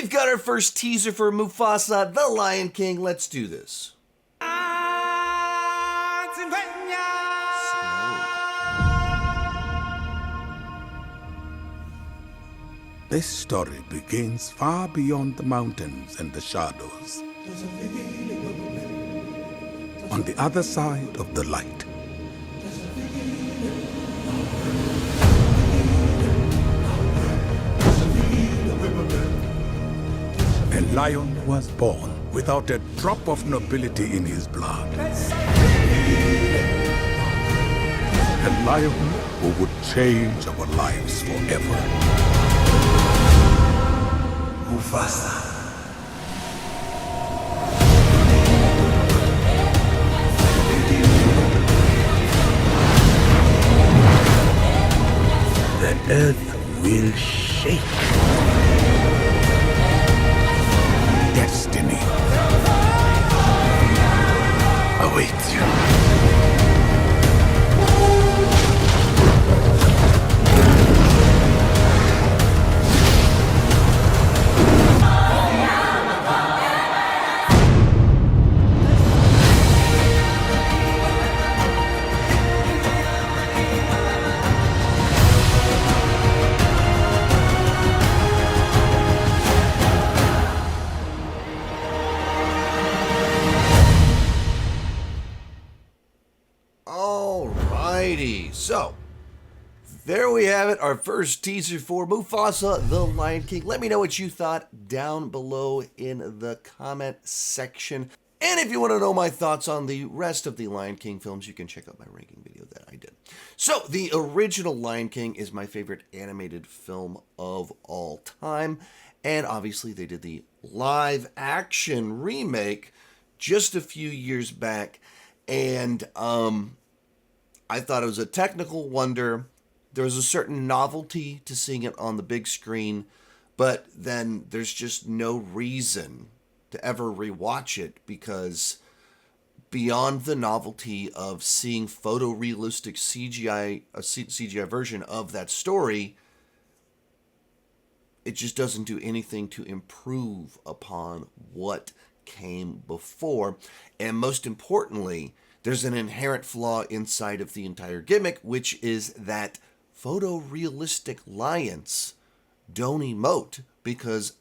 we've got our first teaser for Mufasa, the Lion King. Let's do this. This story begins far beyond the mountains and the shadows. On the other side of the light. A lion was born without a drop of nobility in his blood. A lion who would change our lives forever. Mufasa. The earth will shake. Destiny awaits you. So, there we have it, our first teaser for Mufasa, the Lion King. Let me know what you thought down below in the comment section. And if you want to know my thoughts on the rest of the Lion King films, you can check out my ranking video that I did. So, the original Lion King is my favorite animated film of all time. And obviously, they did the live-action remake just a few years back. And, I thought it was a technical wonder. There was a certain novelty to seeing it on the big screen, but then there's just no reason to ever rewatch it because beyond the novelty of seeing photorealistic CGI version of that story, it just doesn't do anything to improve upon what came before. And most importantly, there's an inherent flaw inside of the entire gimmick, which is that photorealistic lions don't emote because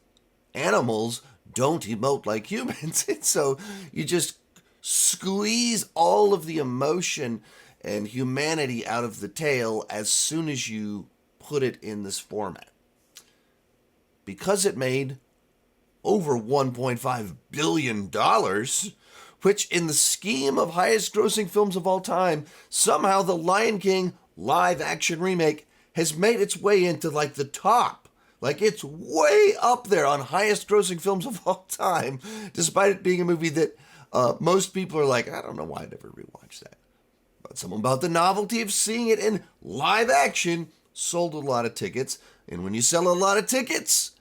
animals don't emote like humans. And so you just squeeze all of the emotion and humanity out of the tale as soon as you put it in this format. Because it made over $1.5 billion, which in the scheme of highest grossing films of all time, somehow the Lion King live action remake has made its way into like the top. Like it's way up there on highest grossing films of all time, despite it being a movie that most people are like, I don't know why I'd ever rewatch that. But something about the novelty of seeing it in live action sold a lot of tickets. And when you sell a lot of tickets,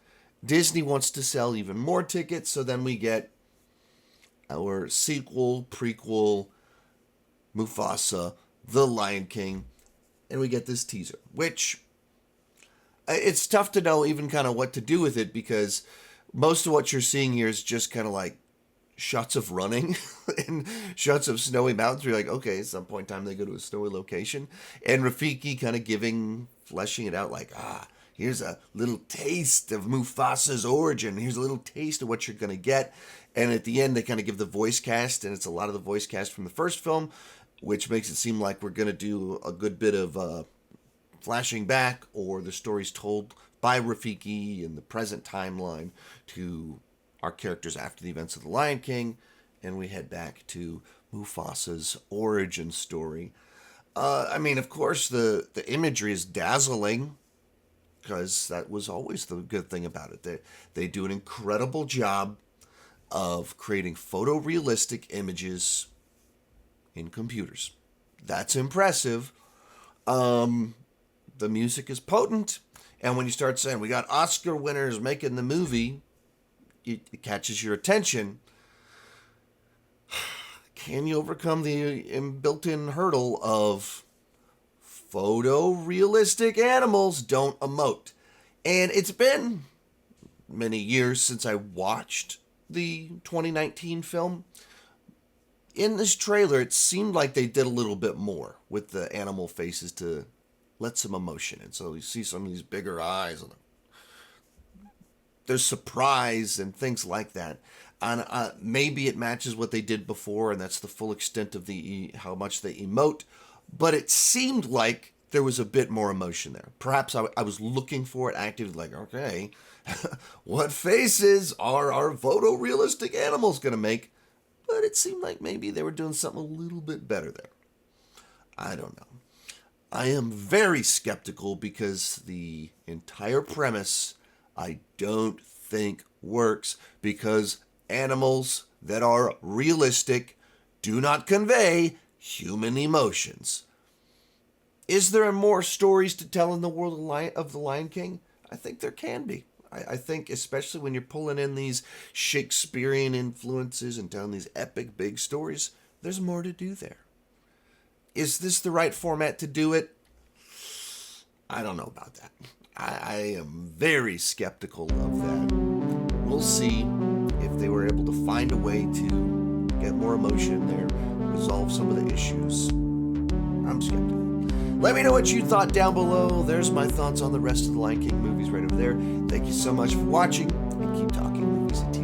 Disney wants to sell even more tickets. So then we get our sequel, prequel, Mufasa, The Lion King, and we get this teaser, which it's tough to know even kind of what to do with it because most of what you're seeing here is just kind of like shots of running and shots of snowy mountains. You're like, okay, at some point in time they go to a snowy location, and Rafiki kind of fleshing it out like, here's a little taste of Mufasa's origin. Here's a little taste of what you're going to get. And at the end, they kind of give the voice cast, and it's a lot of the voice cast from the first film, which makes it seem like we're going to do a good bit of flashing back, or the stories told by Rafiki in the present timeline to our characters after the events of The Lion King, and we head back to Mufasa's origin story. I mean, of course, the imagery is dazzling, because that was always the good thing about it. They do an incredible job of creating photorealistic images in computers. That's impressive. The music is potent, and when you start saying we got Oscar winners making the movie, it catches your attention. Can you overcome the built-in hurdle of photorealistic animals don't emote? And it's been many years since I watched the 2019 film. In this trailer, it seemed like they did a little bit more with the animal faces to let some emotion in. So you see some of these bigger eyes, and there's surprise and things like that. And maybe it matches what they did before, and that's the full extent of how much they emote. But it seemed like there was a bit more emotion there. Perhaps I was looking for it actively, like, okay, what faces are our photorealistic animals going to make? But it seemed like maybe they were doing something a little bit better there. I don't know. I am very skeptical because the entire premise I don't think works, because animals that are realistic do not convey human emotions. Is there more stories to tell in the world of the Lion King? I think there can be. I think especially when you're pulling in these Shakespearean influences and telling these epic big stories, there's more to do there. Is this the right format to do it? I don't know about that. I am very skeptical of that. We'll see if they were able to find a way to get more emotion in there, resolve some of the issues. I'm skeptical. Let me know what you thought down below. There's my thoughts on the rest of the Lion King movies right over there. Thank you so much for watching, and keep talking movies and TV.